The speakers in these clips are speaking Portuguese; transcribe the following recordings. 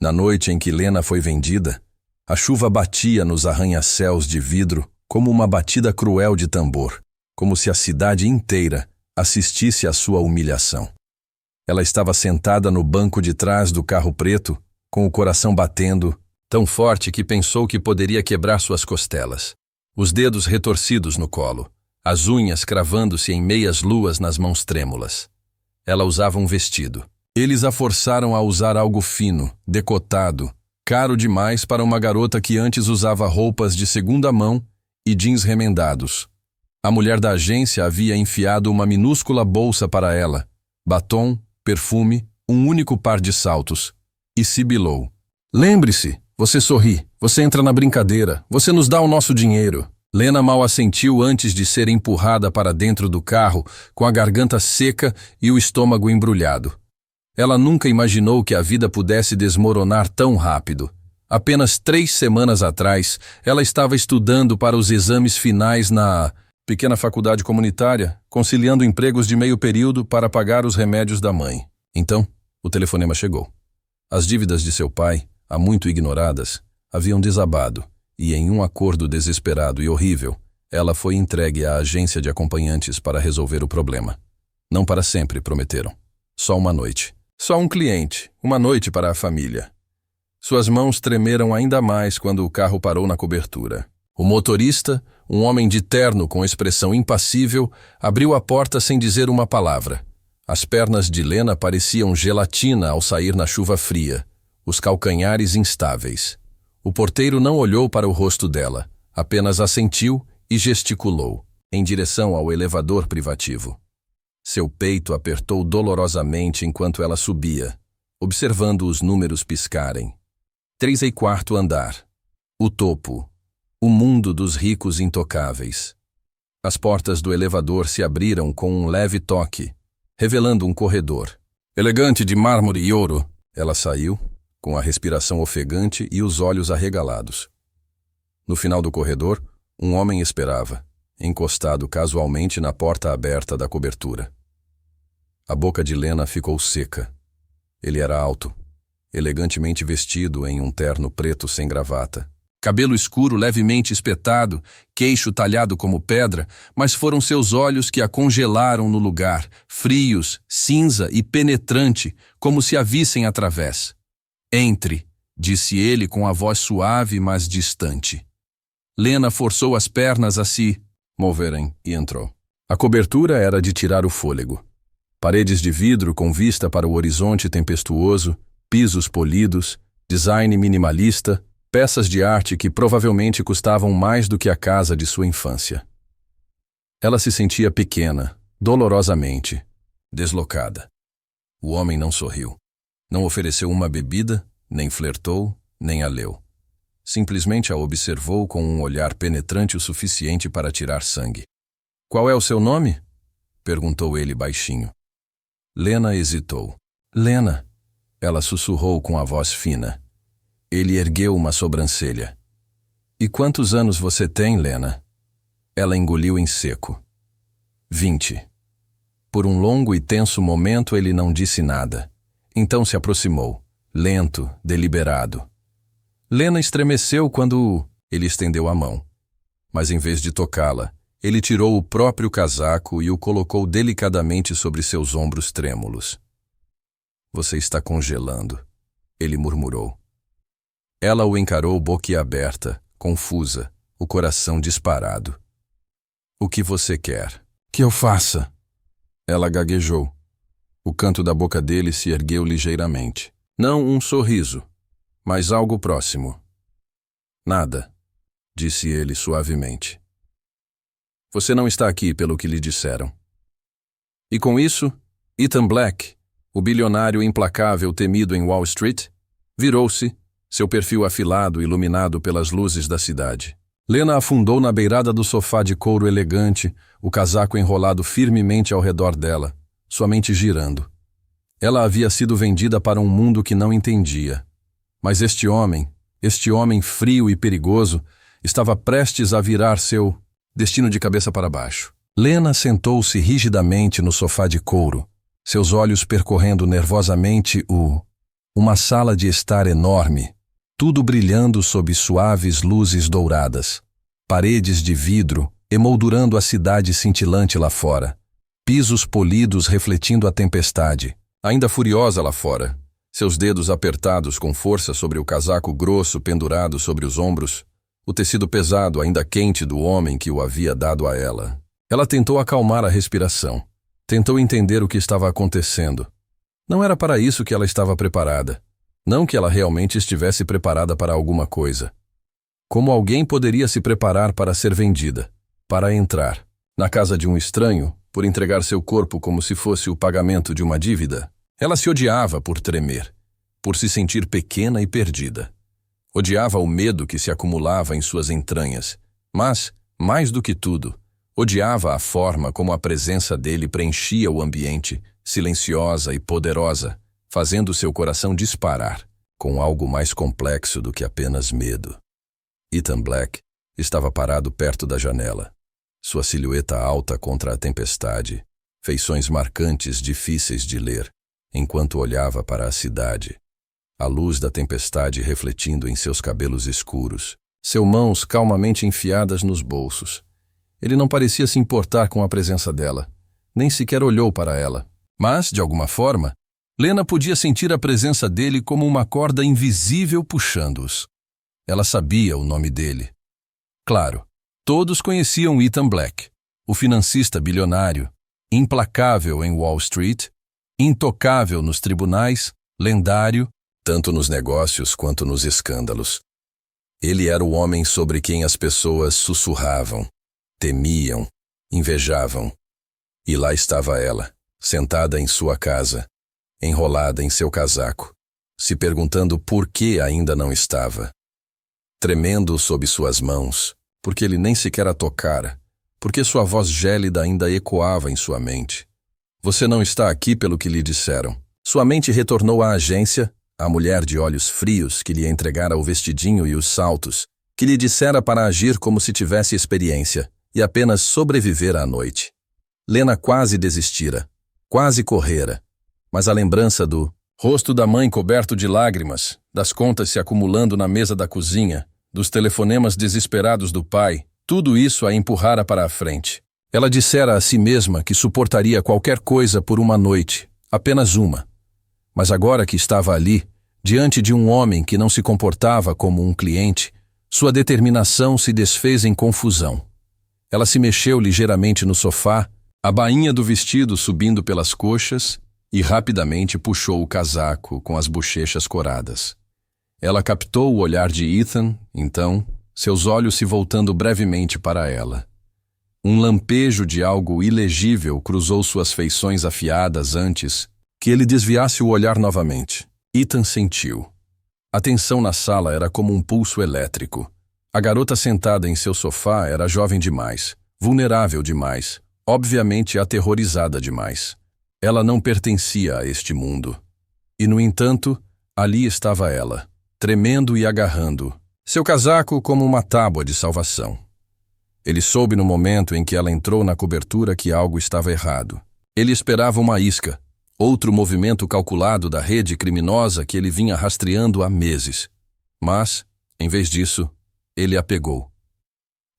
Na noite em que Lena foi vendida, a chuva batia nos arranha-céus de vidro como uma batida cruel de tambor, como se a cidade inteira assistisse à sua humilhação. Ela estava sentada no banco de trás do carro preto, com o coração batendo, tão forte que pensou que poderia quebrar suas costelas. Os dedos retorcidos no colo, as unhas cravando-se em meias luas nas mãos trêmulas. Ela usava um vestido. Eles a forçaram a usar algo fino, decotado, caro demais para uma garota que antes usava roupas de segunda mão e jeans remendados. A mulher da agência havia enfiado uma minúscula bolsa para ela, batom, perfume, um único par de saltos, e sibilou. Lembre-se, você sorri, você entra na brincadeira, você nos dá o nosso dinheiro. Lena mal assentiu antes de ser empurrada para dentro do carro, com a garganta seca e o estômago embrulhado. Ela nunca imaginou que a vida pudesse desmoronar tão rápido. Apenas 3 semanas atrás, ela estava estudando para os exames finais na pequena faculdade comunitária, conciliando empregos de meio período para pagar os remédios da mãe. Então, o telefonema chegou. As dívidas de seu pai, há muito ignoradas, haviam desabado, e em um acordo desesperado e horrível, ela foi entregue à agência de acompanhantes para resolver o problema. Não para sempre, prometeram. Só uma noite. Só um cliente, uma noite para a família. Suas mãos tremeram ainda mais quando o carro parou na cobertura. O motorista, um homem de terno com expressão impassível, abriu a porta sem dizer uma palavra. As pernas de Lena pareciam gelatina ao sair na chuva fria, os calcanhares instáveis. O porteiro não olhou para o rosto dela, apenas assentiu e gesticulou, em direção ao elevador privativo. Seu peito apertou dolorosamente enquanto ela subia, observando os números piscarem. 3º andar. O topo. O mundo dos ricos intocáveis. As portas do elevador se abriram com um leve toque, revelando um corredor. Elegante de mármore e ouro. Ela saiu, com a respiração ofegante e os olhos arregalados. No final do corredor, um homem esperava, encostado casualmente na porta aberta da cobertura. A boca de Lena ficou seca. Ele era alto, elegantemente vestido em um terno preto sem gravata. Cabelo escuro levemente espetado, queixo talhado como pedra, mas foram seus olhos que a congelaram no lugar, frios, cinza e penetrante, como se a vissem através. Entre, disse ele com a voz suave, mas distante. Lena forçou as pernas a se moverem e entrou. A cobertura era de tirar o fôlego. Paredes de vidro com vista para o horizonte tempestuoso, pisos polidos, design minimalista, peças de arte que provavelmente custavam mais do que a casa de sua infância. Ela se sentia pequena, dolorosamente, deslocada. O homem não sorriu. Não ofereceu uma bebida, nem flertou, nem a leu. Simplesmente a observou com um olhar penetrante o suficiente para tirar sangue. Qual é o seu nome? Perguntou ele baixinho. Lena hesitou. Lena, ela sussurrou com a voz fina. Ele ergueu uma sobrancelha. E quantos anos você tem, Lena? Ela engoliu em seco. 20. Por um longo e tenso momento ele não disse nada. Então se aproximou, lento, deliberado. Lena estremeceu quando ele estendeu a mão. Mas em vez de tocá-la, ele tirou o próprio casaco e o colocou delicadamente sobre seus ombros trêmulos. Você está congelando, ele murmurou. Ela o encarou boquiaberta, confusa, o coração disparado. O que você quer? Que eu faça? Ela gaguejou. O canto da boca dele se ergueu ligeiramente. Não um sorriso, mas algo próximo. Nada, disse ele suavemente. Você não está aqui pelo que lhe disseram. E com isso, Ethan Black, o bilionário implacável temido em Wall Street, virou-se, seu perfil afilado iluminado pelas luzes da cidade. Lena afundou na beirada do sofá de couro elegante, o casaco enrolado firmemente ao redor dela, sua mente girando. Ela havia sido vendida para um mundo que não entendia. Mas este homem frio e perigoso, estava prestes a virar seu destino de cabeça para baixo. Lena sentou-se rigidamente no sofá de couro, seus olhos percorrendo nervosamente o Uma sala de estar enorme, tudo brilhando sob suaves luzes douradas. Paredes de vidro emoldurando a cidade cintilante lá fora. Pisos polidos refletindo a tempestade, ainda furiosa lá fora. Seus dedos apertados com força sobre o casaco grosso pendurado sobre os ombros, o tecido pesado ainda quente do homem que o havia dado a ela. Ela tentou acalmar a respiração. Tentou entender o que estava acontecendo. Não era para isso que ela estava preparada. Não que ela realmente estivesse preparada para alguma coisa. Como alguém poderia se preparar para ser vendida, para entrar na casa de um estranho, por entregar seu corpo como se fosse o pagamento de uma dívida? Ela se odiava por tremer, por se sentir pequena e perdida. Odiava o medo que se acumulava em suas entranhas, mas, mais do que tudo, odiava a forma como a presença dele preenchia o ambiente, silenciosa e poderosa, fazendo seu coração disparar, com algo mais complexo do que apenas medo. Ethan Black estava parado perto da janela, sua silhueta alta contra a tempestade, feições marcantes difíceis de ler, enquanto olhava para a cidade. A luz da tempestade refletindo em seus cabelos escuros, suas mãos calmamente enfiadas nos bolsos. Ele não parecia se importar com a presença dela, nem sequer olhou para ela. Mas, de alguma forma, Lena podia sentir a presença dele como uma corda invisível puxando-os. Ela sabia o nome dele. Claro, todos conheciam Ethan Black, o financista bilionário, implacável em Wall Street, intocável nos tribunais, lendário, tanto nos negócios quanto nos escândalos. Ele era o homem sobre quem as pessoas sussurravam, temiam, invejavam. E lá estava ela, sentada em sua casa, enrolada em seu casaco, se perguntando por que ainda não estava. Tremendo sob suas mãos, porque ele nem sequer a tocara, porque sua voz gélida ainda ecoava em sua mente. Você não está aqui pelo que lhe disseram. Sua mente retornou à agência, à mulher de olhos frios que lhe entregara o vestidinho e os saltos, que lhe dissera para agir como se tivesse experiência e apenas sobreviver à noite. Lena quase desistira, quase correra, mas a lembrança do rosto da mãe coberto de lágrimas, das contas se acumulando na mesa da cozinha, dos telefonemas desesperados do pai, tudo isso a empurrara para a frente. Ela dissera a si mesma que suportaria qualquer coisa por uma noite, apenas uma. Mas agora que estava ali, diante de um homem que não se comportava como um cliente, sua determinação se desfez em confusão. Ela se mexeu ligeiramente no sofá, a bainha do vestido subindo pelas coxas, e rapidamente puxou o casaco com as bochechas coradas. Ela captou o olhar de Ethan, então, seus olhos se voltando brevemente para ela. Um lampejo de algo ilegível cruzou suas feições afiadas antes que ele desviasse o olhar novamente. Ethan sentiu. A tensão na sala era como um pulso elétrico. A garota sentada em seu sofá era jovem demais, vulnerável demais, obviamente aterrorizada demais. Ela não pertencia a este mundo. E, no entanto, ali estava ela, tremendo e agarrando, seu casaco como uma tábua de salvação. Ele soube no momento em que ela entrou na cobertura que algo estava errado. Ele esperava uma isca, outro movimento calculado da rede criminosa que ele vinha rastreando há meses. Mas, em vez disso, ele a pegou.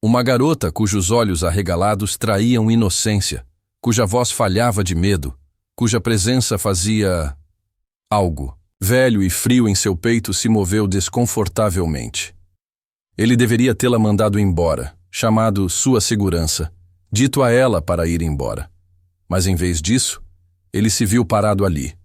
Uma garota cujos olhos arregalados traíam inocência, cuja voz falhava de medo, cuja presença fazia algo. Velho e frio em seu peito se moveu desconfortavelmente. Ele deveria tê-la mandado embora, chamado sua segurança, dito a ela para ir embora. Mas em vez disso, ele se viu parado ali,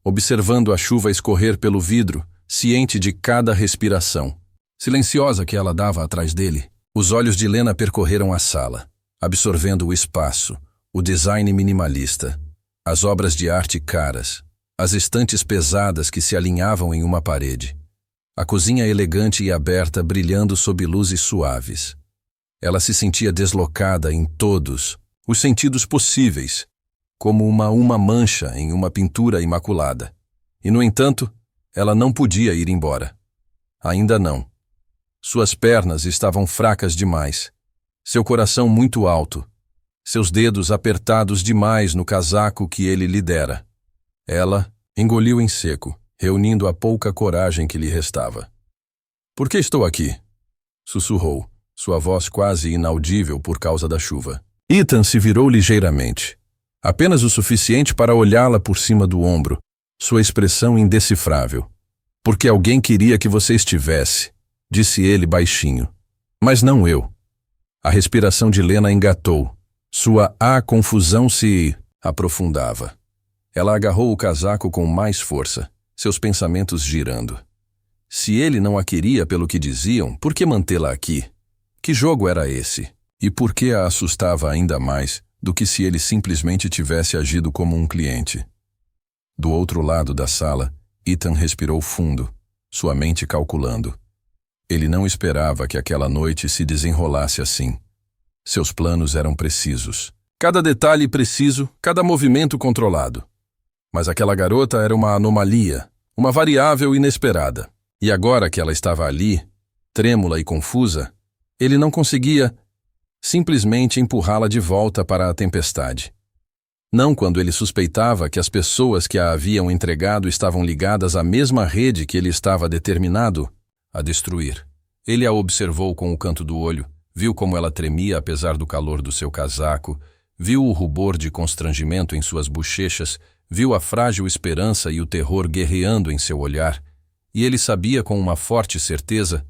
observando a chuva escorrer pelo vidro, ciente de cada respiração, silenciosa que ela dava atrás dele. Os olhos de Lena percorreram a sala, absorvendo o espaço, o design minimalista, as obras de arte caras, as estantes pesadas que se alinhavam em uma parede, a cozinha elegante e aberta brilhando sob luzes suaves. Ela se sentia deslocada em todos os sentidos possíveis, como uma mancha em uma pintura imaculada. E, no entanto, ela não podia ir embora. Ainda não. Suas pernas estavam fracas demais, seu coração muito alto, seus dedos apertados demais no casaco que ele lhe dera. Ela engoliu em seco, reunindo a pouca coragem que lhe restava. "Por que estou aqui?" sussurrou, sua voz quase inaudível por causa da chuva. Ethan se virou ligeiramente, apenas o suficiente para olhá-la por cima do ombro, sua expressão indecifrável. "Porque alguém queria que você estivesse", disse ele baixinho. "Mas não eu." A respiração de Lena engatou. Sua confusão se aprofundava. Ela agarrou o casaco com mais força, seus pensamentos girando. Se ele não a queria pelo que diziam, por que mantê-la aqui? Que jogo era esse? E por que a assustava ainda mais do que se ele simplesmente tivesse agido como um cliente? Do outro lado da sala, Ethan respirou fundo, sua mente calculando. Ele não esperava que aquela noite se desenrolasse assim. Seus planos eram precisos. Cada detalhe preciso, cada movimento controlado. Mas aquela garota era uma anomalia, uma variável inesperada. E agora que ela estava ali, trêmula e confusa, ele não conseguia simplesmente empurrá-la de volta para a tempestade. Não quando ele suspeitava que as pessoas que a haviam entregado estavam ligadas à mesma rede que ele estava determinado a destruir. Ele a observou com o canto do olho, viu como ela tremia apesar do calor do seu casaco, viu o rubor de constrangimento em suas bochechas, viu a frágil esperança e o terror guerreando em seu olhar, e ele sabia com uma forte certeza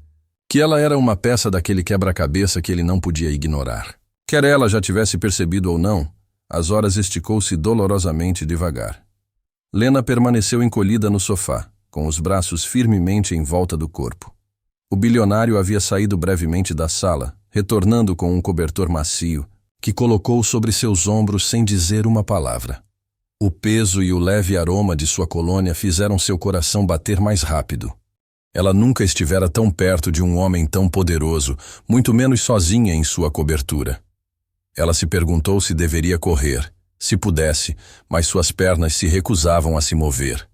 que ela era uma peça daquele quebra-cabeça que ele não podia ignorar. Quer ela já tivesse percebido ou não, as horas esticou-se dolorosamente devagar. Lena permaneceu encolhida no sofá, com os braços firmemente em volta do corpo. O bilionário havia saído brevemente da sala, retornando com um cobertor macio, que colocou sobre seus ombros sem dizer uma palavra. O peso e o leve aroma de sua colônia fizeram seu coração bater mais rápido. Ela nunca estivera tão perto de um homem tão poderoso, muito menos sozinha em sua cobertura. Ela se perguntou se deveria correr, se pudesse, mas suas pernas se recusavam a se mover.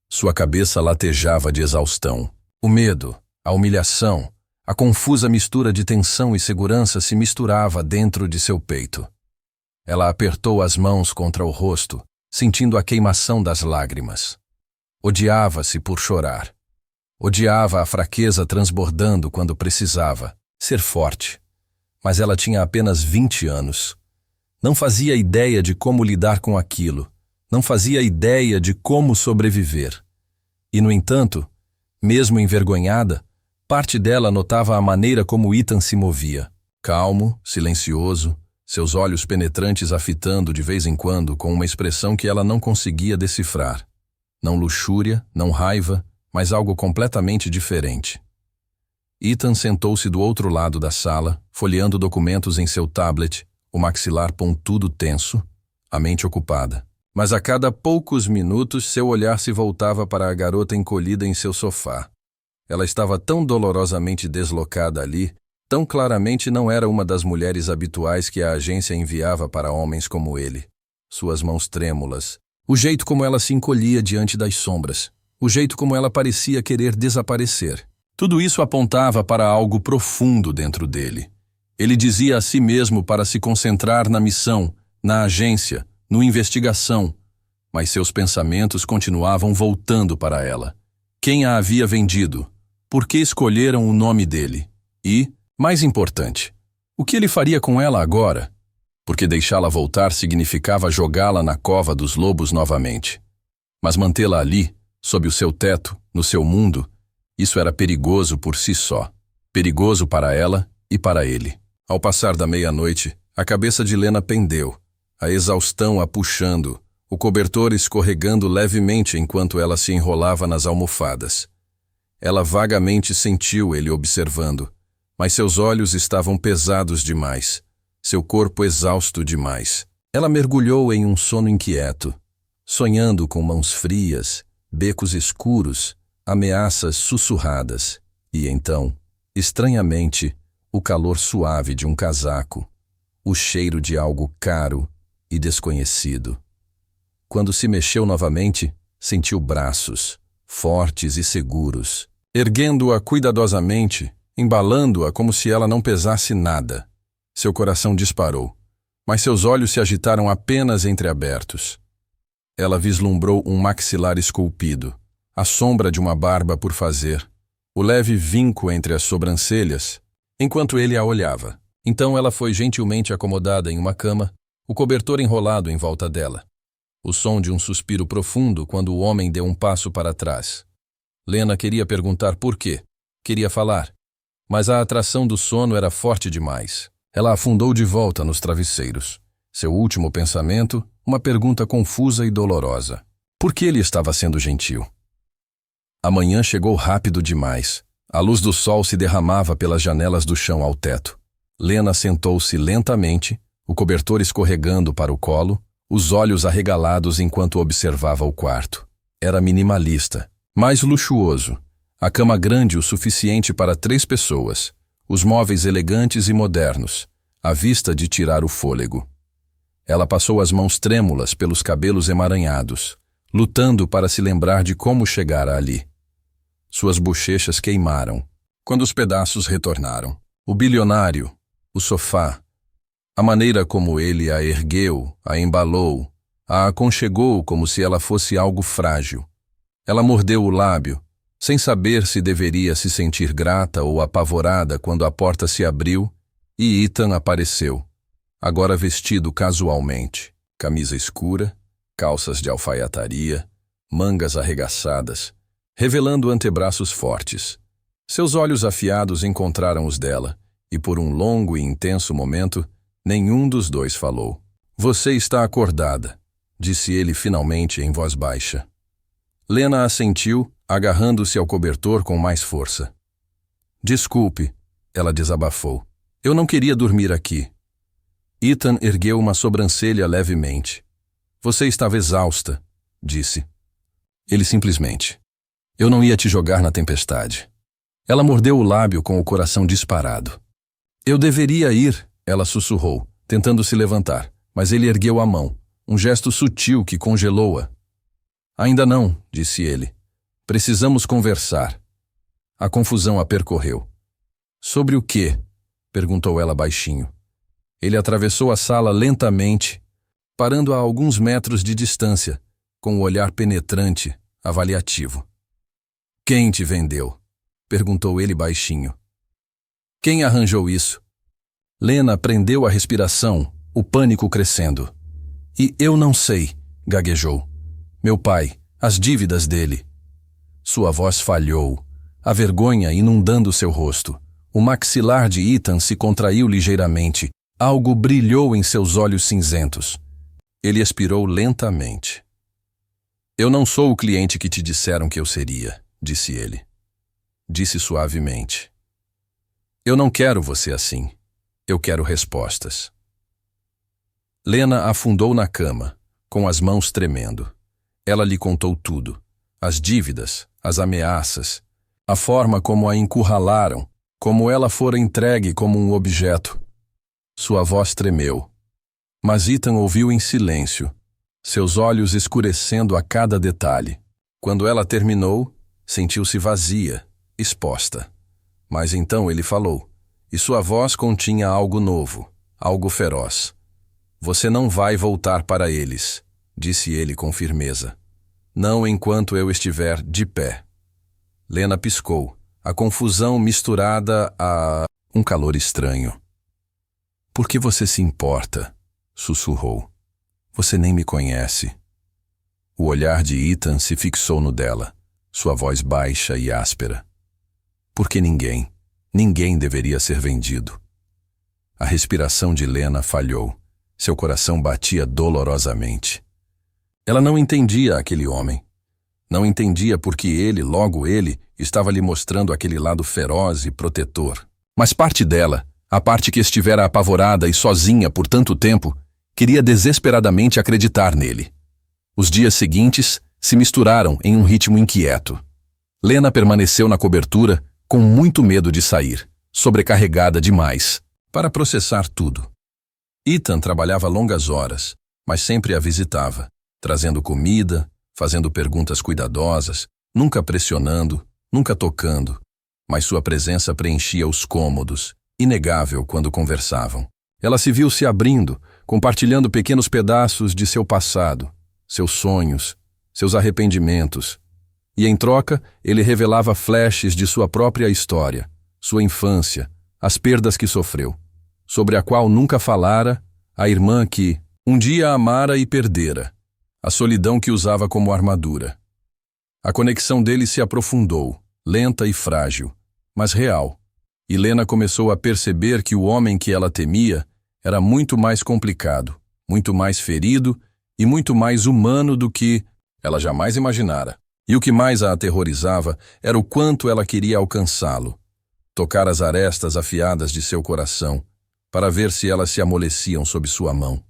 Sua cabeça latejava de exaustão. O medo, a humilhação, a confusa mistura de tensão e segurança se misturava dentro de seu peito. Ela apertou as mãos contra o rosto, sentindo a queimação das lágrimas. Odiava-se por chorar. Odiava a fraqueza transbordando quando precisava ser forte. Mas ela tinha apenas 20 anos. Não fazia ideia de como lidar com aquilo. Não fazia ideia de como sobreviver. E, no entanto, mesmo envergonhada, parte dela notava a maneira como Ethan se movia. Calmo, silencioso, seus olhos penetrantes a fitando de vez em quando com uma expressão que ela não conseguia decifrar. Não luxúria, não raiva, mas algo completamente diferente. Ethan sentou-se do outro lado da sala, folheando documentos em seu tablet, o maxilar pontudo tenso, a mente ocupada. Mas a cada poucos minutos seu olhar se voltava para a garota encolhida em seu sofá. Ela estava tão dolorosamente deslocada ali, tão claramente não era uma das mulheres habituais que a agência enviava para homens como ele. Suas mãos trêmulas, o jeito como ela se encolhia diante das sombras, o jeito como ela parecia querer desaparecer. Tudo isso apontava para algo profundo dentro dele. Ele dizia a si mesmo para se concentrar na missão, na agência, na investigação, mas seus pensamentos continuavam voltando para ela. Quem a havia vendido? Por que escolheram o nome dele? E, mais importante, o que ele faria com ela agora? Porque deixá-la voltar significava jogá-la na cova dos lobos novamente. Mas mantê-la ali, sob o seu teto, no seu mundo, isso era perigoso por si só. Perigoso para ela e para ele. Ao passar da meia-noite, a cabeça de Lena pendeu, a exaustão a puxando, o cobertor escorregando levemente enquanto ela se enrolava nas almofadas. Ela vagamente sentiu ele observando, mas seus olhos estavam pesados demais, seu corpo exausto demais. Ela mergulhou em um sono inquieto, sonhando com mãos frias, becos escuros, ameaças sussurradas, e então, estranhamente, o calor suave de um casaco, o cheiro de algo caro e desconhecido. Quando se mexeu novamente, sentiu braços, fortes e seguros, erguendo-a cuidadosamente, embalando-a como se ela não pesasse nada. Seu coração disparou, mas seus olhos se agitaram apenas entreabertos. Ela vislumbrou um maxilar esculpido, a sombra de uma barba por fazer, o leve vinco entre as sobrancelhas, enquanto ele a olhava. Então ela foi gentilmente acomodada em uma cama, o cobertor enrolado em volta dela. O som de um suspiro profundo quando o homem deu um passo para trás. Lena queria perguntar por quê. Queria falar. Mas a atração do sono era forte demais. Ela afundou de volta nos travesseiros. Seu último pensamento, uma pergunta confusa e dolorosa. Por que ele estava sendo gentil? A manhã chegou rápido demais. A luz do sol se derramava pelas janelas do chão ao teto. Lena sentou-se lentamente, o cobertor escorregando para o colo, os olhos arregalados enquanto observava o quarto. Era minimalista, mas luxuoso. A cama grande o suficiente para 3 pessoas, os móveis elegantes e modernos, a vista de tirar o fôlego. Ela passou as mãos trêmulas pelos cabelos emaranhados, lutando para se lembrar de como chegara ali. Suas bochechas queimaram, quando os pedaços retornaram. O bilionário, o sofá, a maneira como ele a ergueu, a embalou, a aconchegou como se ela fosse algo frágil. Ela mordeu o lábio, sem saber se deveria se sentir grata ou apavorada quando a porta se abriu e Ethan apareceu, agora vestido casualmente, camisa escura, calças de alfaiataria, mangas arregaçadas, revelando antebraços fortes. Seus olhos afiados encontraram os dela, e por um longo e intenso momento, nenhum dos dois falou. Você está acordada, disse ele finalmente em voz baixa. Lena assentiu, agarrando-se ao cobertor com mais força. Desculpe, ela desabafou. Eu não queria dormir aqui. Ethan ergueu uma sobrancelha levemente. Você estava exausta, disse. Ele simplesmente. Eu não ia te jogar na tempestade. Ela mordeu o lábio com o coração disparado. Eu deveria ir, ela sussurrou, tentando se levantar, mas ele ergueu a mão, um gesto sutil que congelou-a. Ainda não, disse ele. Precisamos conversar. A confusão a percorreu. Sobre o quê? Perguntou ela baixinho. Ele atravessou a sala lentamente, parando a alguns metros de distância, com o olhar penetrante, avaliativo. Quem te vendeu? Perguntou ele baixinho. Quem arranjou isso? Lena prendeu a respiração, o pânico crescendo. E eu não sei, gaguejou. Meu pai, as dívidas dele. Sua voz falhou, a vergonha inundando seu rosto. O maxilar de Ethan se contraiu ligeiramente. Algo brilhou em seus olhos cinzentos. Ele expirou lentamente. Eu não sou o cliente que te disseram que eu seria, disse ele. Disse suavemente. Eu não quero você assim. Eu quero respostas. Lena afundou na cama, com as mãos tremendo. Ela lhe contou tudo. As dívidas, as ameaças, a forma como a encurralaram, como ela fora entregue como um objeto. Sua voz tremeu. Mas Ethan ouviu em silêncio, seus olhos escurecendo a cada detalhe. Quando ela terminou, sentiu-se vazia, exposta. Mas então ele falou, e sua voz continha algo novo, algo feroz. Você não vai voltar para eles, disse ele com firmeza. Não enquanto eu estiver de pé. Lena piscou, a confusão misturada a um calor estranho. Por que você se importa? Sussurrou. Você nem me conhece. O olhar de Ethan se fixou no dela, sua voz baixa e áspera. Porque ninguém deveria ser vendido. A respiração de Lena falhou. Seu coração batia dolorosamente. Ela não entendia aquele homem. Não entendia porque ele, logo ele, estava lhe mostrando aquele lado feroz e protetor. Mas parte dela, a parte que estivera apavorada e sozinha por tanto tempo, queria desesperadamente acreditar nele. Os dias seguintes se misturaram em um ritmo inquieto. Lena permaneceu na cobertura com muito medo de sair, sobrecarregada demais, para processar tudo. Ethan trabalhava longas horas, mas sempre a visitava, trazendo comida, fazendo perguntas cuidadosas, nunca pressionando, nunca tocando, mas sua presença preenchia os cômodos, inegável quando conversavam. Ela se viu se abrindo, compartilhando pequenos pedaços de seu passado, seus sonhos, seus arrependimentos. E em troca, ele revelava flashes de sua própria história, sua infância, as perdas que sofreu, sobre a qual nunca falara, a irmã que um dia amara e perdera, a solidão que usava como armadura. A conexão deles se aprofundou, lenta e frágil, mas real, e Lena começou a perceber que o homem que ela temia era muito mais complicado, muito mais ferido e muito mais humano do que ela jamais imaginara. E o que mais a aterrorizava era o quanto ela queria alcançá-lo, tocar as arestas afiadas de seu coração, para ver se elas se amoleciam sob sua mão.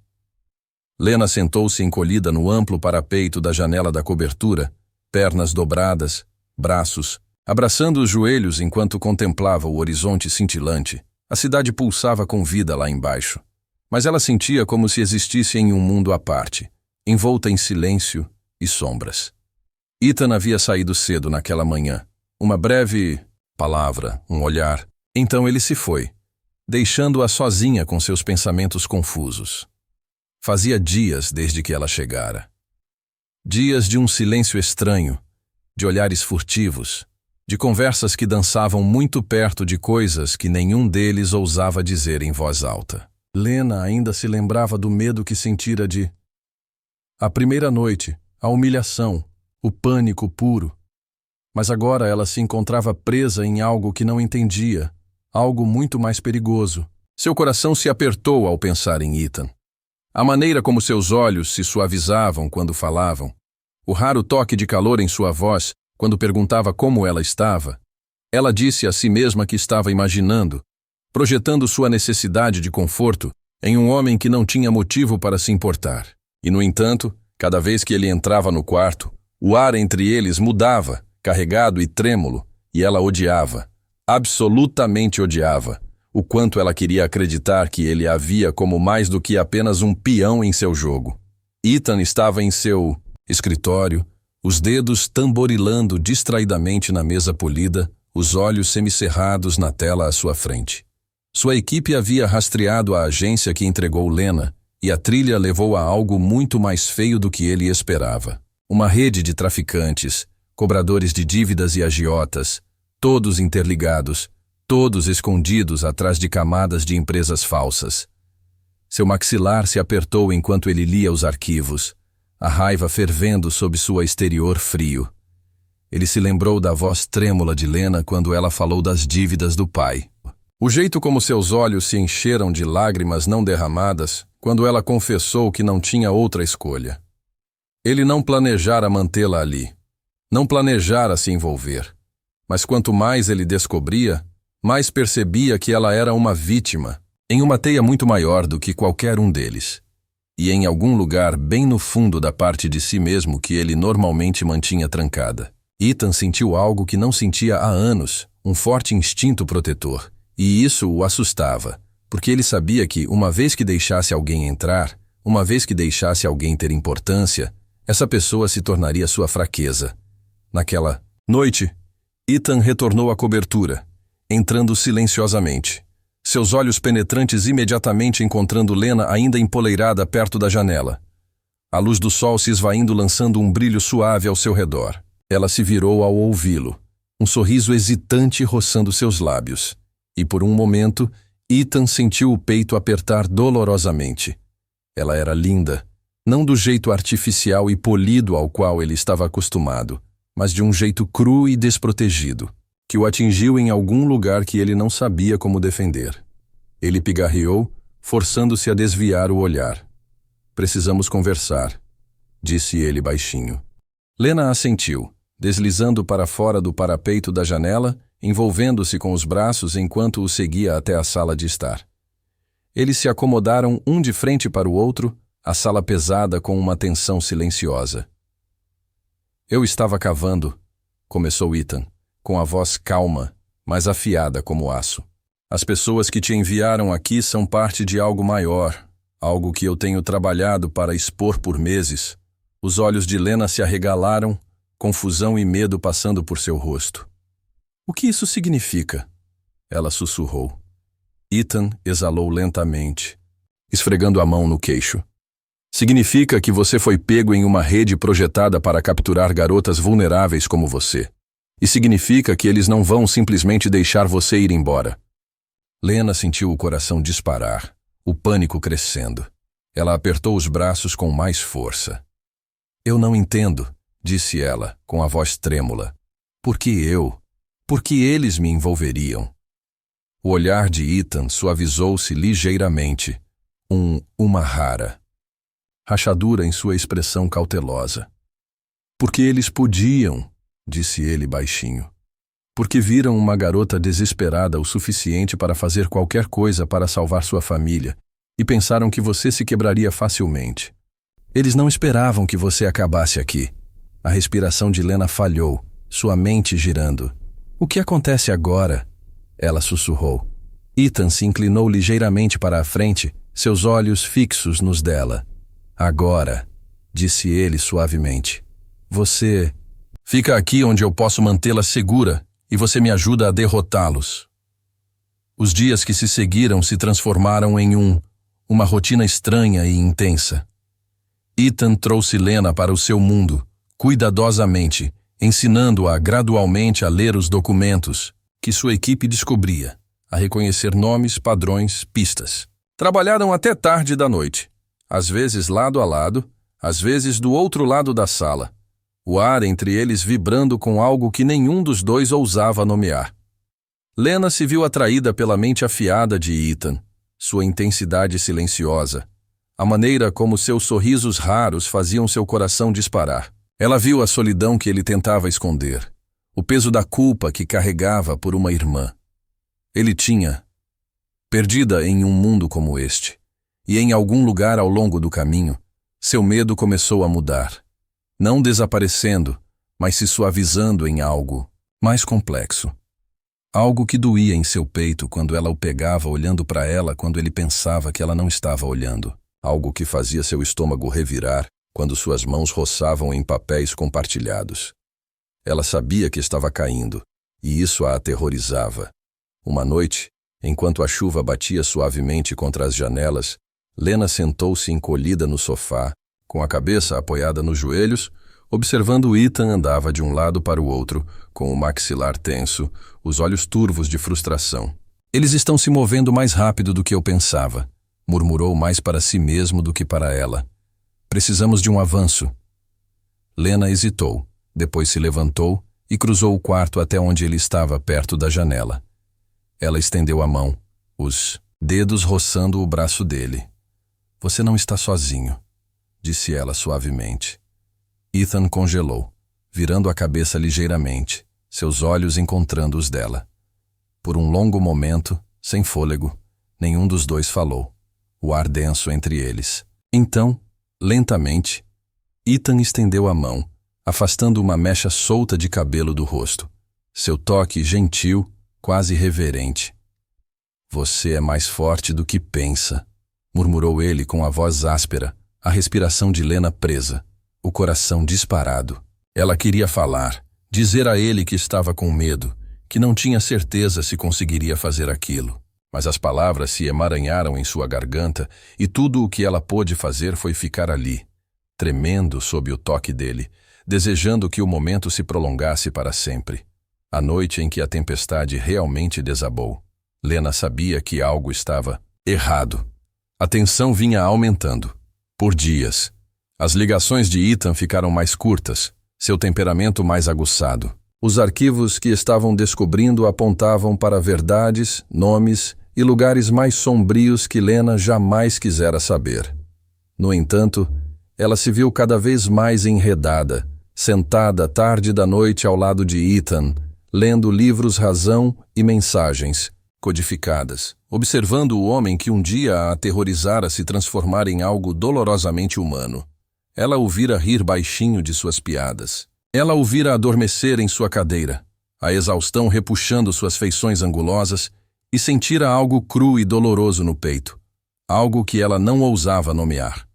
Lena sentou-se encolhida no amplo parapeito da janela da cobertura, pernas dobradas, braços, abraçando os joelhos enquanto contemplava o horizonte cintilante. A cidade pulsava com vida lá embaixo, mas ela sentia como se existisse em um mundo à parte, envolta em silêncio e sombras. Ethan havia saído cedo naquela manhã. Uma breve palavra, um olhar. Então ele se foi, deixando-a sozinha com seus pensamentos confusos. Fazia dias desde que ela chegara. Dias de um silêncio estranho, de olhares furtivos, de conversas que dançavam muito perto de coisas que nenhum deles ousava dizer em voz alta. Lena ainda se lembrava do medo que sentira de... A primeira noite, a humilhação, o pânico puro. Mas agora ela se encontrava presa em algo que não entendia, algo muito mais perigoso. Seu coração se apertou ao pensar em Ethan. A maneira como seus olhos se suavizavam quando falavam, o raro toque de calor em sua voz quando perguntava como ela estava. Ela disse a si mesma que estava imaginando, projetando sua necessidade de conforto em um homem que não tinha motivo para se importar. E, no entanto, cada vez que ele entrava no quarto, o ar entre eles mudava, carregado e trêmulo, e ela odiava, absolutamente odiava, o quanto ela queria acreditar que ele a via como mais do que apenas um peão em seu jogo. Ethan estava em seu escritório, os dedos tamborilando distraidamente na mesa polida, os olhos semicerrados na tela à sua frente. Sua equipe havia rastreado a agência que entregou Lena, e a trilha levou a algo muito mais feio do que ele esperava. Uma rede de traficantes, cobradores de dívidas e agiotas, todos interligados, todos escondidos atrás de camadas de empresas falsas. Seu maxilar se apertou enquanto ele lia os arquivos, a raiva fervendo sob sua exterior frio. Ele se lembrou da voz trêmula de Lena quando ela falou das dívidas do pai. O jeito como seus olhos se encheram de lágrimas não derramadas quando ela confessou que não tinha outra escolha. Ele não planejara mantê-la ali, não planejara se envolver. Mas quanto mais ele descobria, mais percebia que ela era uma vítima, em uma teia muito maior do que qualquer um deles. E em algum lugar bem no fundo da parte de si mesmo que ele normalmente mantinha trancada. Ethan sentiu algo que não sentia há anos, um forte instinto protetor. E isso o assustava, porque ele sabia que, uma vez que deixasse alguém entrar, uma vez que deixasse alguém ter importância, essa pessoa se tornaria sua fraqueza. Naquela noite, Ethan retornou à cobertura, entrando silenciosamente. Seus olhos penetrantes imediatamente encontrando Lena ainda empoleirada perto da janela. A luz do sol se esvaindo lançando um brilho suave ao seu redor. Ela se virou ao ouvi-lo, um sorriso hesitante roçando seus lábios. E por um momento, Ethan sentiu o peito apertar dolorosamente. Ela era linda, não do jeito artificial e polido ao qual ele estava acostumado, mas de um jeito cru e desprotegido, que o atingiu em algum lugar que ele não sabia como defender. Ele pigarreou, forçando-se a desviar o olhar. "Precisamos conversar", disse ele baixinho. Lena assentiu, deslizando para fora do parapeito da janela, envolvendo-se com os braços enquanto o seguia até a sala de estar. Eles se acomodaram um de frente para o outro, a sala pesada com uma tensão silenciosa. "Eu estava cavando", começou Ethan, com a voz calma, mas afiada como aço. "As pessoas que te enviaram aqui são parte de algo maior, algo que eu tenho trabalhado para expor por meses." Os olhos de Lena se arregalaram, confusão e medo passando por seu rosto. "O que isso significa?" ela sussurrou. Ethan exalou lentamente, esfregando a mão no queixo. Significa que você foi pego em uma rede projetada para capturar garotas vulneráveis como você. E significa que eles não vão simplesmente deixar você ir embora. Lena sentiu o coração disparar, o pânico crescendo. Ela apertou os braços com mais força. Eu não entendo, disse ela, com a voz trêmula. Por que eu? Por que eles me envolveriam? O olhar de Ethan suavizou-se ligeiramente. Uma rara rachadura em sua expressão cautelosa. Porque eles podiam, disse ele baixinho. Porque viram uma garota desesperada o suficiente para fazer qualquer coisa para salvar sua família e pensaram que você se quebraria facilmente. Eles não esperavam que você acabasse aqui. A respiração de Lena falhou, sua mente girando. O que acontece agora? Ela sussurrou. Ethan se inclinou ligeiramente para a frente, seus olhos fixos nos dela. Agora, disse ele suavemente. Você... Fica aqui onde eu posso mantê-la segura e você me ajuda a derrotá-los. Os dias que se seguiram se transformaram em uma rotina estranha e intensa. Ethan trouxe Lena para o seu mundo, cuidadosamente, ensinando-a gradualmente a ler os documentos que sua equipe descobria, a reconhecer nomes, padrões, pistas. Trabalharam até tarde da noite, às vezes lado a lado, às vezes do outro lado da sala, o ar entre eles vibrando com algo que nenhum dos dois ousava nomear. Lena se viu atraída pela mente afiada de Ethan, sua intensidade silenciosa, a maneira como seus sorrisos raros faziam seu coração disparar. Ela viu a solidão que ele tentava esconder, o peso da culpa que carregava por uma irmã. Ele tinha, perdida em um mundo como este, e em algum lugar ao longo do caminho, seu medo começou a mudar. Não desaparecendo, mas se suavizando em algo mais complexo. Algo que doía em seu peito quando ela o pegava olhando para ela quando ele pensava que ela não estava olhando. Algo que fazia seu estômago revirar quando suas mãos roçavam em papéis compartilhados. Ela sabia que estava caindo, e isso a aterrorizava. Uma noite, enquanto a chuva batia suavemente contra as janelas, Lena sentou-se encolhida no sofá, com a cabeça apoiada nos joelhos, observando Ethan andava de um lado para o outro, com o maxilar tenso, os olhos turvos de frustração. Eles estão se movendo mais rápido do que eu pensava, murmurou mais para si mesmo do que para ela. Precisamos de um avanço. Lena hesitou, depois se levantou e cruzou o quarto até onde ele estava, perto da janela. Ela estendeu a mão, os dedos roçando o braço dele. Você não está sozinho, disse ela suavemente. Ethan congelou, virando a cabeça ligeiramente, seus olhos encontrando os dela. Por um longo momento, sem fôlego, nenhum dos dois falou, o ar denso entre eles. Então, lentamente, Ethan estendeu a mão, afastando uma mecha solta de cabelo do rosto. Seu toque gentil, quase reverente. Você é mais forte do que pensa, murmurou ele com a voz áspera, a respiração de Lena presa, o coração disparado. Ela queria falar, dizer a ele que estava com medo, que não tinha certeza se conseguiria fazer aquilo. Mas as palavras se emaranharam em sua garganta e tudo o que ela pôde fazer foi ficar ali, tremendo sob o toque dele, desejando que o momento se prolongasse para sempre. A noite em que a tempestade realmente desabou, Lena sabia que algo estava errado. A tensão vinha aumentando. Por dias, as ligações de Ethan ficaram mais curtas, seu temperamento mais aguçado. Os arquivos que estavam descobrindo apontavam para verdades, nomes e lugares mais sombrios que Lena jamais quisera saber. No entanto, ela se viu cada vez mais enredada, sentada tarde da noite ao lado de Ethan, lendo livros razão e mensagens codificadas, observando o homem que um dia a aterrorizara se transformar em algo dolorosamente humano. Ela o vira rir baixinho de suas piadas. Ela o vira adormecer em sua cadeira, a exaustão repuxando suas feições angulosas, e sentira algo cru e doloroso no peito, algo que ela não ousava nomear.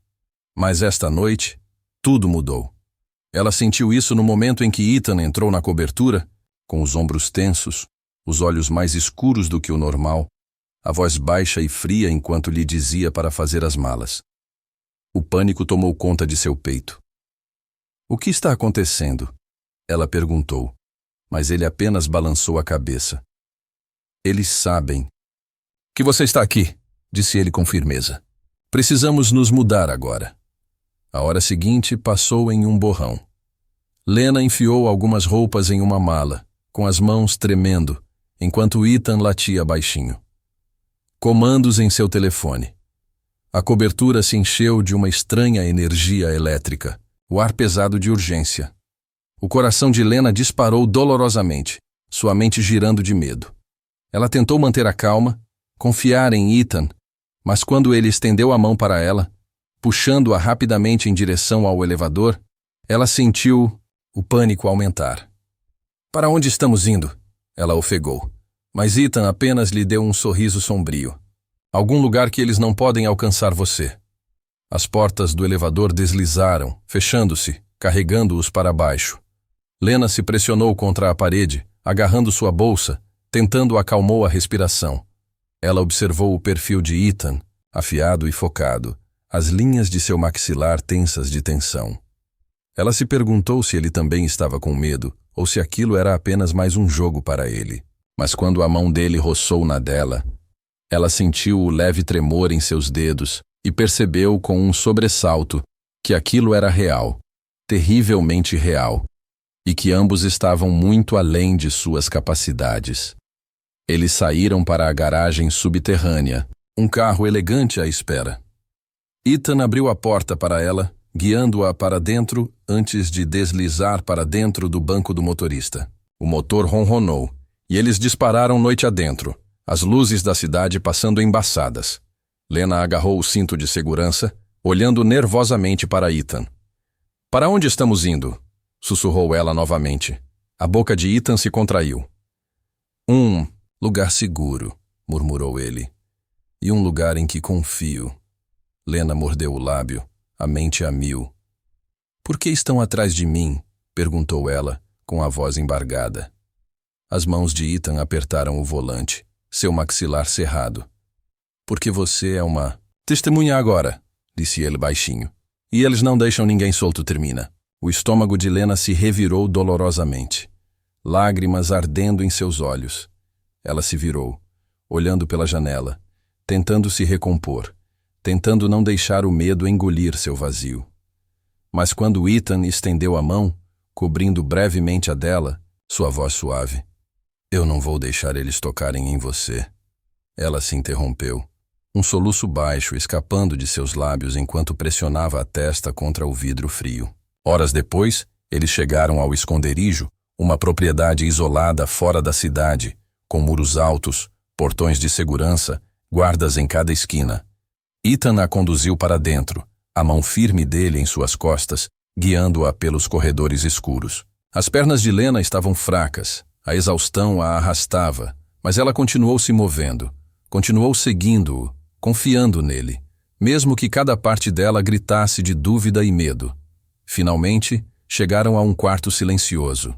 Mas esta noite, tudo mudou. Ela sentiu isso no momento em que Ethan entrou na cobertura, com os ombros tensos, os olhos mais escuros do que o normal, a voz baixa e fria enquanto lhe dizia para fazer as malas. O pânico tomou conta de seu peito. O que está acontecendo? Ela perguntou, mas ele apenas balançou a cabeça. Eles sabem. Que você está aqui, disse ele com firmeza. Precisamos nos mudar agora. A hora seguinte passou em um borrão. Lena enfiou algumas roupas em uma mala, com as mãos tremendo, enquanto Ethan latia baixinho. Comandos em seu telefone. A cobertura se encheu de uma estranha energia elétrica, o ar pesado de urgência. O coração de Lena disparou dolorosamente, sua mente girando de medo. Ela tentou manter a calma, confiar em Ethan, mas quando ele estendeu a mão para ela, puxando-a rapidamente em direção ao elevador, ela sentiu o pânico aumentar. Para onde estamos indo? Ela ofegou, mas Ethan apenas lhe deu um sorriso sombrio. Algum lugar que eles não podem alcançar você. As portas do elevador deslizaram, fechando-se, carregando-os para baixo. Lena se pressionou contra a parede, agarrando sua bolsa, tentando acalmou a respiração. Ela observou o perfil de Ethan, afiado e focado, as linhas de seu maxilar tensas de tensão. Ela se perguntou se ele também estava com medo, ou se aquilo era apenas mais um jogo para ele. Mas quando a mão dele roçou na dela, ela sentiu o leve tremor em seus dedos e percebeu com um sobressalto que aquilo era real, terrivelmente real, e que ambos estavam muito além de suas capacidades. Eles saíram para a garagem subterrânea, um carro elegante à espera. Ethan abriu a porta para ela, guiando-a para dentro antes de deslizar para dentro do banco do motorista. O motor ronronou, e eles dispararam noite adentro, as luzes da cidade passando embaçadas. Lena agarrou o cinto de segurança, olhando nervosamente para Ethan. Para onde estamos indo? Sussurrou ela novamente. A boca de Ethan se contraiu. Um lugar seguro, murmurou ele. E um lugar em que confio. Lena mordeu o lábio, a mente a mil. Por que estão atrás de mim? Perguntou ela, com a voz embargada. As mãos de Ethan apertaram o volante, seu maxilar cerrado. Porque você é uma... Testemunha agora, disse ele baixinho. E eles não deixam ninguém solto, termina. O estômago de Lena se revirou dolorosamente, lágrimas ardendo em seus olhos. Ela se virou, olhando pela janela, tentando se recompor, tentando não deixar o medo engolir seu vazio. Mas quando Ethan estendeu a mão, cobrindo brevemente a dela, sua voz suave. Eu não vou deixar eles tocarem em você. Ela se interrompeu, um soluço baixo escapando de seus lábios enquanto pressionava a testa contra o vidro frio. Horas depois, eles chegaram ao esconderijo, uma propriedade isolada fora da cidade, com muros altos, portões de segurança, guardas em cada esquina. Ethan a conduziu para dentro, a mão firme dele em suas costas, guiando-a pelos corredores escuros. As pernas de Lena estavam fracas, a exaustão a arrastava, mas ela continuou se movendo, continuou seguindo-o, confiando nele, mesmo que cada parte dela gritasse de dúvida e medo. Finalmente, chegaram a um quarto silencioso.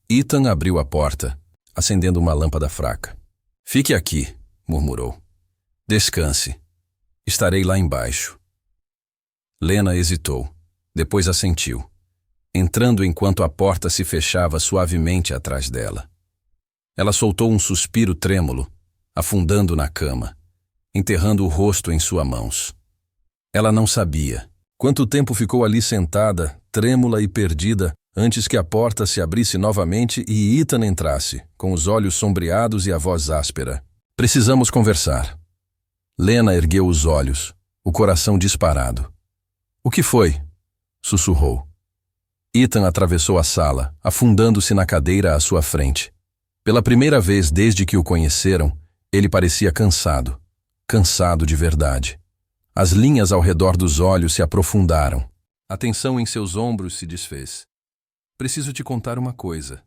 Ethan abriu a porta, acendendo uma lâmpada fraca. Fique aqui, murmurou. Descanse. Estarei lá embaixo. Lena hesitou, depois assentiu, entrando enquanto a porta se fechava suavemente atrás dela. Ela soltou um suspiro trêmulo, afundando na cama, enterrando o rosto em suas mãos. Ela não sabia quanto tempo ficou ali sentada, trêmula e perdida, antes que a porta se abrisse novamente e Ethan entrasse, com os olhos sombreados e a voz áspera. Precisamos conversar. Lena ergueu os olhos, o coração disparado. O que foi? Sussurrou. Ethan atravessou a sala, afundando-se na cadeira à sua frente. Pela primeira vez desde que o conheceram, ele parecia cansado. Cansado de verdade. As linhas ao redor dos olhos se aprofundaram. A tensão em seus ombros se desfez. Preciso te contar uma coisa,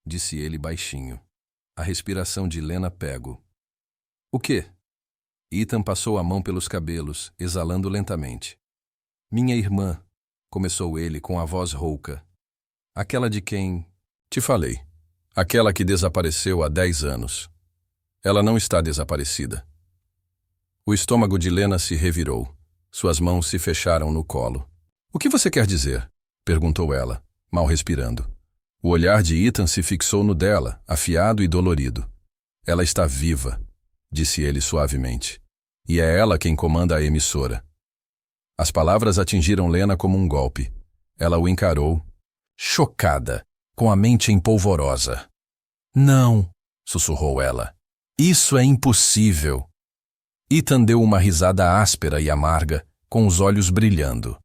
disse ele baixinho. A respiração de Lena pego. O quê? Ethan passou a mão pelos cabelos, exalando lentamente. Minha irmã, começou ele com a voz rouca. Aquela de quem... Te falei. Aquela que desapareceu há 10 anos. Ela não está desaparecida. O estômago de Lena se revirou. Suas mãos se fecharam no colo. "O que você quer dizer?" perguntou ela, mal respirando. O olhar de Ethan se fixou no dela, afiado e dolorido. "Ela está viva", disse ele suavemente. "E é ela quem comanda a emissora." As palavras atingiram Lena como um golpe. Ela o encarou, chocada, com a mente empolvorosa. "Não", sussurrou ela. "Isso é impossível." Ethan deu uma risada áspera e amarga, com os olhos brilhando.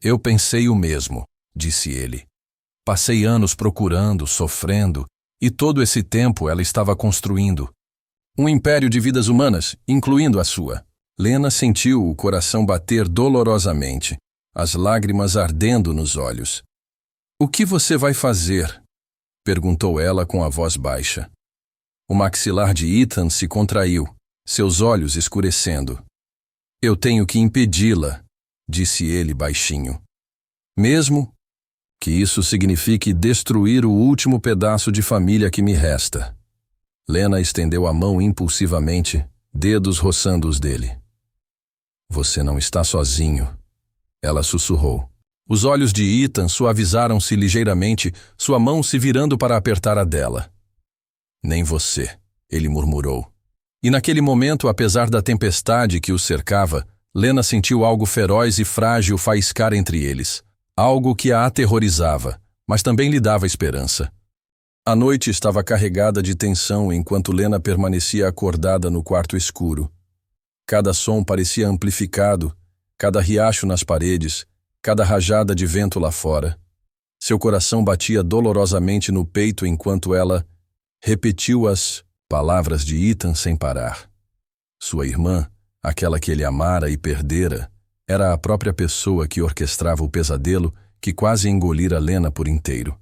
"Eu pensei o mesmo", disse ele. "Passei anos procurando, sofrendo, e todo esse tempo ela estava construindo um império de vidas humanas, incluindo a sua." Lena sentiu o coração bater dolorosamente, as lágrimas ardendo nos olhos. "O que você vai fazer?" perguntou ela com a voz baixa. O maxilar de Ethan se contraiu, seus olhos escurecendo. "Eu tenho que impedi-la", disse ele baixinho. "Mesmo que isso signifique destruir o último pedaço de família que me resta." Lena estendeu a mão impulsivamente, dedos roçando os dele. "Você não está sozinho", ela sussurrou. Os olhos de Ethan suavizaram-se ligeiramente, sua mão se virando para apertar a dela. "Nem você", ele murmurou. E naquele momento, apesar da tempestade que os cercava, Lena sentiu algo feroz e frágil faiscar entre eles. Algo que a aterrorizava, mas também lhe dava esperança. A noite estava carregada de tensão enquanto Lena permanecia acordada no quarto escuro. Cada som parecia amplificado, cada riacho nas paredes, cada rajada de vento lá fora. Seu coração batia dolorosamente no peito enquanto ela repetiu as palavras de Ethan sem parar. Sua irmã, aquela que ele amara e perdera, era a própria pessoa que orquestrava o pesadelo que quase engolira Lena por inteiro.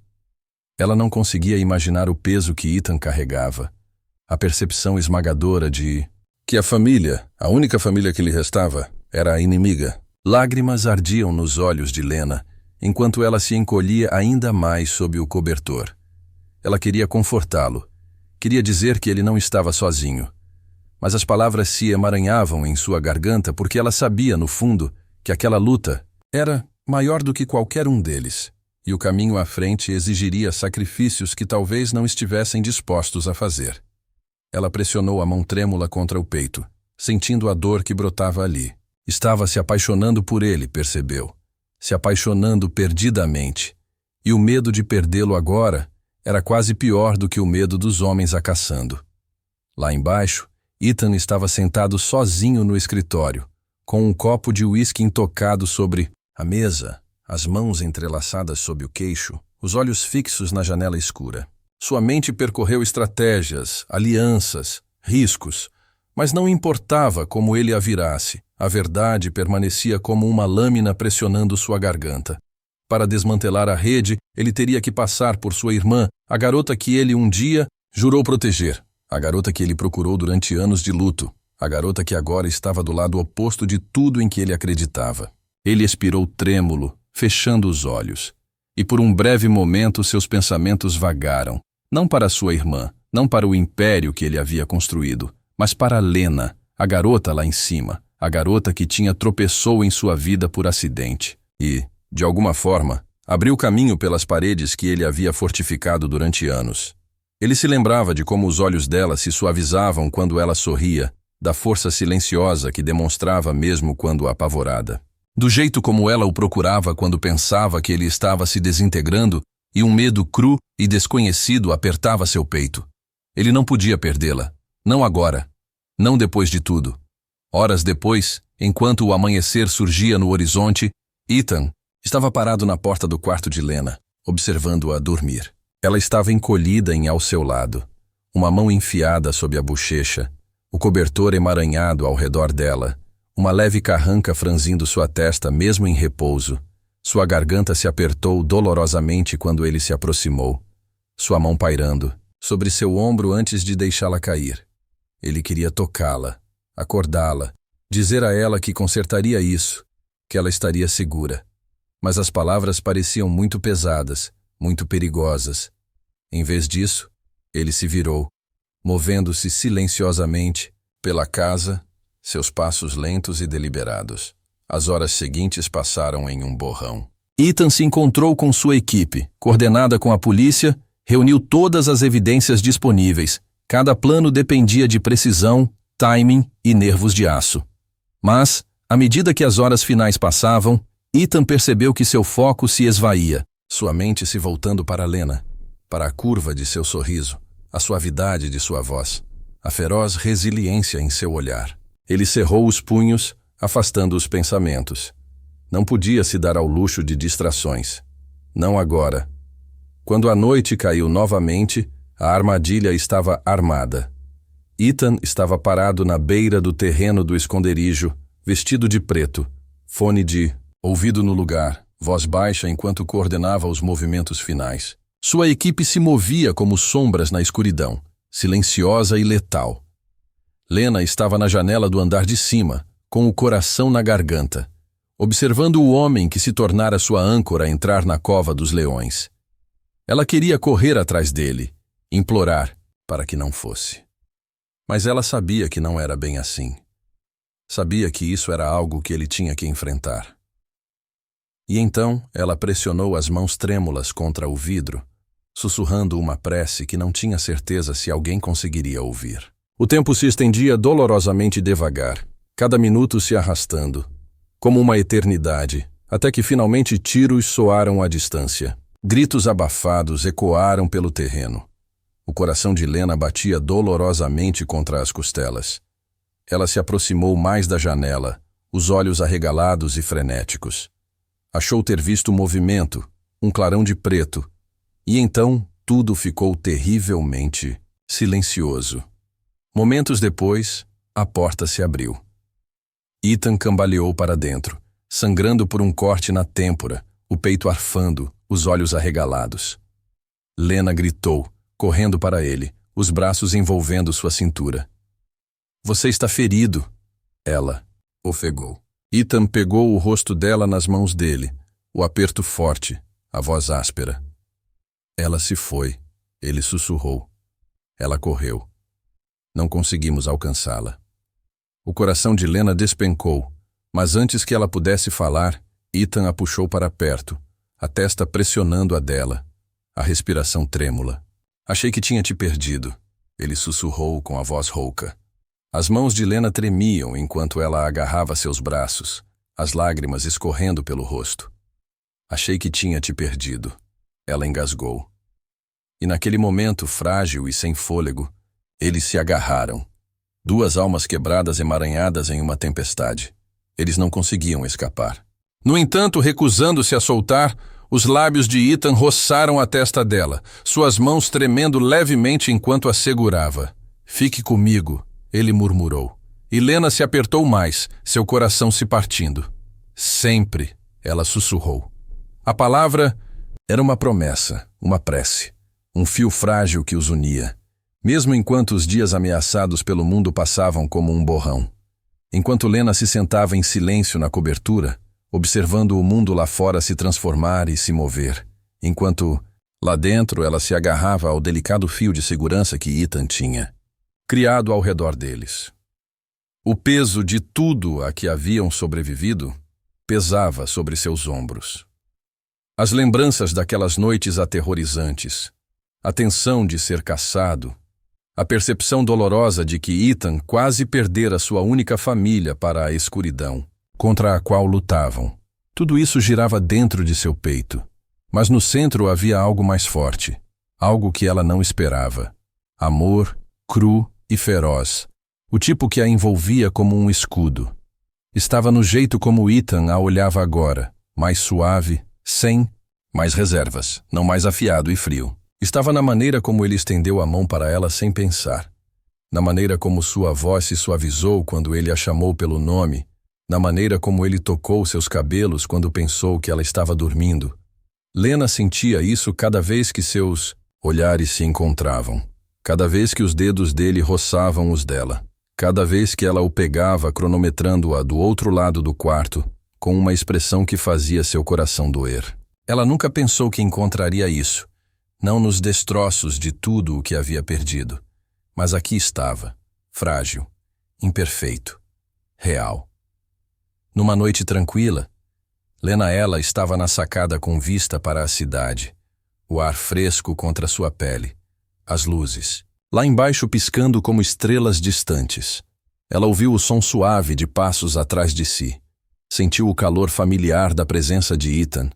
Ela não conseguia imaginar o peso que Ethan carregava, a percepção esmagadora de que a família, a única família que lhe restava, era a inimiga. Lágrimas ardiam nos olhos de Lena, enquanto ela se encolhia ainda mais sob o cobertor. Ela queria confortá-lo, queria dizer que ele não estava sozinho. Mas as palavras se emaranhavam em sua garganta porque ela sabia, no fundo, que aquela luta era maior do que qualquer um deles, e o caminho à frente exigiria sacrifícios que talvez não estivessem dispostos a fazer. Ela pressionou a mão trêmula contra o peito, sentindo a dor que brotava ali. Estava se apaixonando por ele, percebeu. Se apaixonando perdidamente. E o medo de perdê-lo agora era quase pior do que o medo dos homens a caçando. Lá embaixo, Ethan estava sentado sozinho no escritório, com um copo de uísque intocado sobre a mesa, as mãos entrelaçadas sob o queixo, os olhos fixos na janela escura. Sua mente percorreu estratégias, alianças, riscos, mas não importava como ele a virasse, a verdade permanecia como uma lâmina pressionando sua garganta. Para desmantelar a rede, ele teria que passar por sua irmã, a garota que ele um dia jurou proteger, a garota que ele procurou durante anos de luto, a garota que agora estava do lado oposto de tudo em que ele acreditava. Ele expirou trêmulo, fechando os olhos. E por um breve momento seus pensamentos vagaram, não para sua irmã, não para o império que ele havia construído, mas para Lena, a garota lá em cima, a garota que tinha tropeçou em sua vida por acidente e, de alguma forma, abriu caminho pelas paredes que ele havia fortificado durante anos. Ele se lembrava de como os olhos dela se suavizavam quando ela sorria, da força silenciosa que demonstrava mesmo quando apavorada. Do jeito como ela o procurava quando pensava que ele estava se desintegrando e um medo cru e desconhecido apertava seu peito. Ele não podia perdê-la. Não agora. Não depois de tudo. Horas depois, enquanto o amanhecer surgia no horizonte, Ethan estava parado na porta do quarto de Lena, observando-a dormir. Ela estava encolhida ao seu lado, uma mão enfiada sob a bochecha, o cobertor emaranhado ao redor dela, uma leve carranca franzindo sua testa mesmo em repouso. Sua garganta se apertou dolorosamente quando ele se aproximou, sua mão pairando sobre seu ombro antes de deixá-la cair. Ele queria tocá-la, acordá-la, dizer a ela que consertaria isso, que ela estaria segura. Mas as palavras pareciam muito pesadas, muito perigosas. Em vez disso, ele se virou, movendo-se silenciosamente pela casa, seus passos lentos e deliberados. As horas seguintes passaram em um borrão. Ethan se encontrou com sua equipe, coordenada com a polícia, reuniu todas as evidências disponíveis. Cada plano dependia de precisão, timing e nervos de aço. Mas, à medida que as horas finais passavam, Ethan percebeu que seu foco se esvaía, sua mente se voltando para Lena, para a curva de seu sorriso, a suavidade de sua voz, a feroz resiliência em seu olhar. Ele cerrou os punhos, afastando os pensamentos. Não podia se dar ao luxo de distrações. Não agora. Quando a noite caiu novamente, a armadilha estava armada. Ethan estava parado na beira do terreno do esconderijo, vestido de preto, fone de ouvido no lugar, voz baixa enquanto coordenava os movimentos finais. Sua equipe se movia como sombras na escuridão, silenciosa e letal. Lena estava na janela do andar de cima, com o coração na garganta, observando o homem que se tornara sua âncora entrar na cova dos leões. Ela queria correr atrás dele, implorar para que não fosse. Mas ela sabia que não era bem assim. Sabia que isso era algo que ele tinha que enfrentar. E então ela pressionou as mãos trêmulas contra o vidro, sussurrando uma prece que não tinha certeza se alguém conseguiria ouvir. O tempo se estendia dolorosamente devagar, cada minuto se arrastando, como uma eternidade, até que finalmente tiros soaram à distância. Gritos abafados ecoaram pelo terreno. O coração de Lena batia dolorosamente contra as costelas. Ela se aproximou mais da janela, os olhos arregalados e frenéticos. Achou ter visto movimento, um clarão de preto, e então tudo ficou terrivelmente silencioso. Momentos depois, a porta se abriu. Ethan cambaleou para dentro, sangrando por um corte na têmpora, o peito arfando, os olhos arregalados. Lena gritou, correndo para ele, os braços envolvendo sua cintura. "Você está ferido", ela ofegou. Ethan pegou o rosto dela nas mãos dele, o aperto forte, a voz áspera. "Ela se foi", ele sussurrou. Ela correu. Não conseguimos alcançá-la. O coração de Lena despencou, mas antes que ela pudesse falar, Ethan a puxou para perto, a testa pressionando a dela, a respiração trêmula. "Achei que tinha te perdido", ele sussurrou com a voz rouca. As mãos de Lena tremiam enquanto ela agarrava seus braços, as lágrimas escorrendo pelo rosto. "Achei que tinha te perdido", ela engasgou. E naquele momento frágil e sem fôlego, eles se agarraram. Duas almas quebradas emaranhadas em uma tempestade. Eles não conseguiam escapar. No entanto, recusando-se a soltar, os lábios de Ethan roçaram a testa dela, suas mãos tremendo levemente enquanto a segurava. "Fique comigo", ele murmurou. E Lena se apertou mais, seu coração se partindo. "Sempre", ela sussurrou. A palavra era uma promessa, uma prece, um fio frágil que os unia. Mesmo enquanto os dias ameaçados pelo mundo passavam como um borrão. Enquanto Lena se sentava em silêncio na cobertura, observando o mundo lá fora se transformar e se mover, enquanto, lá dentro, ela se agarrava ao delicado fio de segurança que Ethan tinha, criado ao redor deles. O peso de tudo a que haviam sobrevivido pesava sobre seus ombros. As lembranças daquelas noites aterrorizantes, a tensão de ser caçado, a percepção dolorosa de que Ethan quase perdera sua única família para a escuridão, contra a qual lutavam. Tudo isso girava dentro de seu peito, mas no centro havia algo mais forte, algo que ela não esperava. Amor, cru e feroz, o tipo que a envolvia como um escudo. Estava no jeito como Ethan a olhava agora, mais suave, sem mais reservas, não mais afiado e frio. Estava na maneira como ele estendeu a mão para ela sem pensar, na maneira como sua voz se suavizou quando ele a chamou pelo nome, na maneira como ele tocou seus cabelos quando pensou que ela estava dormindo. Lena sentia isso cada vez que seus olhares se encontravam, cada vez que os dedos dele roçavam os dela, cada vez que ela o pegava cronometrando-a do outro lado do quarto, com uma expressão que fazia seu coração doer. Ela nunca pensou que encontraria isso, não nos destroços de tudo o que havia perdido, mas aqui estava, frágil, imperfeito, real. Numa noite tranquila, Lena ela estava na sacada com vista para a cidade, o ar fresco contra sua pele, as luzes, lá embaixo piscando como estrelas distantes. Ela ouviu o som suave de passos atrás de si. Sentiu o calor familiar da presença de Ethan,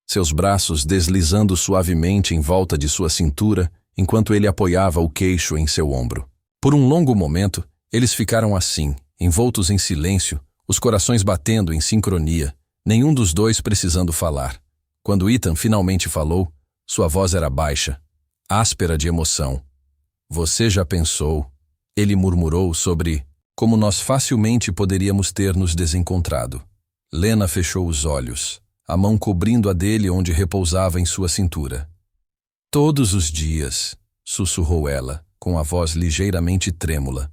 seus braços deslizando suavemente em volta de sua cintura enquanto ele apoiava o queixo em seu ombro. Por um longo momento, eles ficaram assim, envoltos em silêncio, os corações batendo em sincronia, nenhum dos dois precisando falar. Quando Ethan finalmente falou, sua voz era baixa, áspera de emoção. Você já pensou? Ele murmurou sobre como nós facilmente poderíamos ter nos desencontrado. Lena fechou os olhos, a mão cobrindo a dele onde repousava em sua cintura. Todos os dias, sussurrou ela, com a voz ligeiramente trêmula.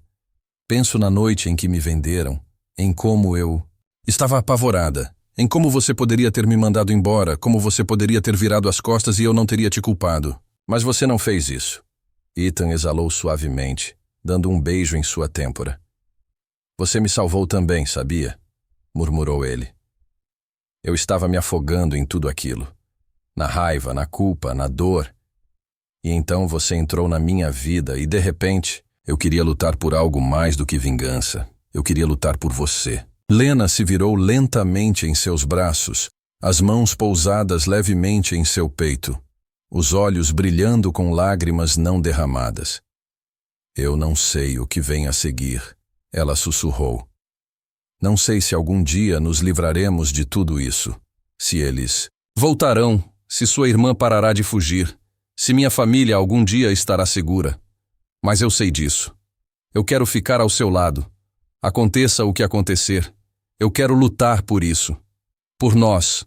Penso na noite em que me venderam, em como eu... Estava apavorada, em como você poderia ter me mandado embora, como você poderia ter virado as costas e eu não teria te culpado. Mas você não fez isso. Ethan exalou suavemente, dando um beijo em sua têmpora. Você me salvou também, sabia? Murmurou ele. Eu estava me afogando em tudo aquilo. Na raiva, na culpa, na dor. E então você entrou na minha vida e, de repente, eu queria lutar por algo mais do que vingança. Eu queria lutar por você. Lena se virou lentamente em seus braços, as mãos pousadas levemente em seu peito, os olhos brilhando com lágrimas não derramadas. Eu não sei o que vem a seguir, ela sussurrou. Não sei se algum dia nos livraremos de tudo isso. Se eles voltarão, se sua irmã parará de fugir, se minha família algum dia estará segura. Mas eu sei disso. Eu quero ficar ao seu lado. Aconteça o que acontecer. Eu quero lutar por isso. Por nós.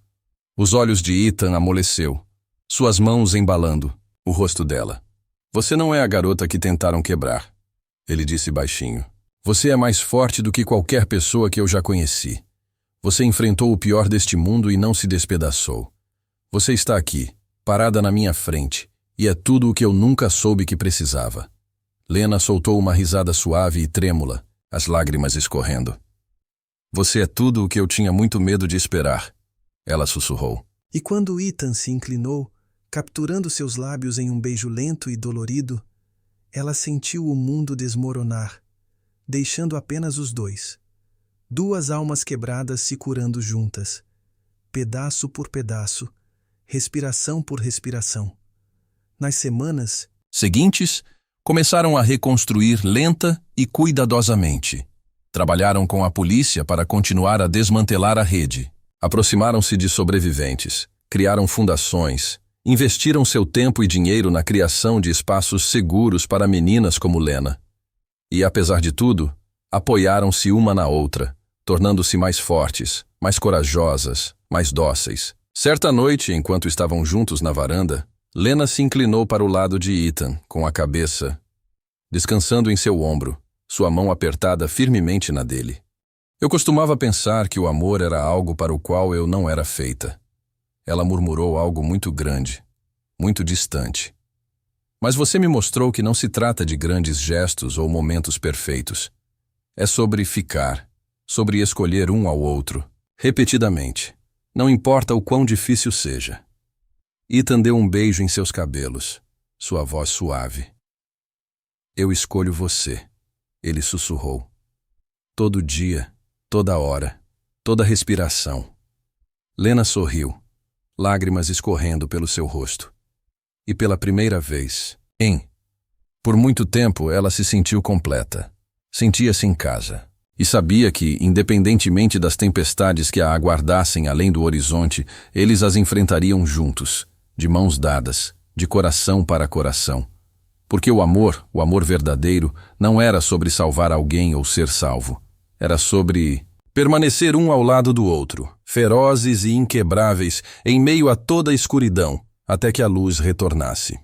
Os olhos de Ethan amoleceu. Suas mãos embalando o rosto dela. Você não é a garota que tentaram quebrar. Ele disse baixinho. Você é mais forte do que qualquer pessoa que eu já conheci. Você enfrentou o pior deste mundo e não se despedaçou. Você está aqui, parada na minha frente, e é tudo o que eu nunca soube que precisava. Lena soltou uma risada suave e trêmula, as lágrimas escorrendo. Você é tudo o que eu tinha muito medo de esperar, ela sussurrou. E quando Ethan se inclinou, capturando seus lábios em um beijo lento e dolorido, ela sentiu o mundo desmoronar, deixando apenas os dois. Duas almas quebradas se curando juntas, pedaço por pedaço, respiração por respiração. Nas semanas seguintes, começaram a reconstruir lenta e cuidadosamente. Trabalharam com a polícia para continuar a desmantelar a rede. Aproximaram-se de sobreviventes, criaram fundações, investiram seu tempo e dinheiro na criação de espaços seguros para meninas como Lena. E, apesar de tudo, apoiaram-se uma na outra, tornando-se mais fortes, mais corajosas, mais dóceis. Certa noite, enquanto estavam juntos na varanda, Lena se inclinou para o lado de Ethan, com a cabeça descansando em seu ombro, sua mão apertada firmemente na dele. Eu costumava pensar que o amor era algo para o qual eu não era feita. Ela murmurou algo muito grande, muito distante. Mas você me mostrou que não se trata de grandes gestos ou momentos perfeitos. É sobre ficar, sobre escolher um ao outro, repetidamente. Não importa o quão difícil seja. Ethan deu um beijo em seus cabelos, sua voz suave. Eu escolho você, ele sussurrou. Todo dia, toda hora, toda respiração. Lena sorriu, lágrimas escorrendo pelo seu rosto. E pela primeira vez, por muito tempo ela se sentiu completa. Sentia-se em casa. E sabia que, independentemente das tempestades que a aguardassem além do horizonte, eles as enfrentariam juntos, de mãos dadas, de coração para coração. Porque o amor verdadeiro, não era sobre salvar alguém ou ser salvo. Era sobre permanecer um ao lado do outro, ferozes e inquebráveis, em meio a toda a escuridão, até que a luz retornasse.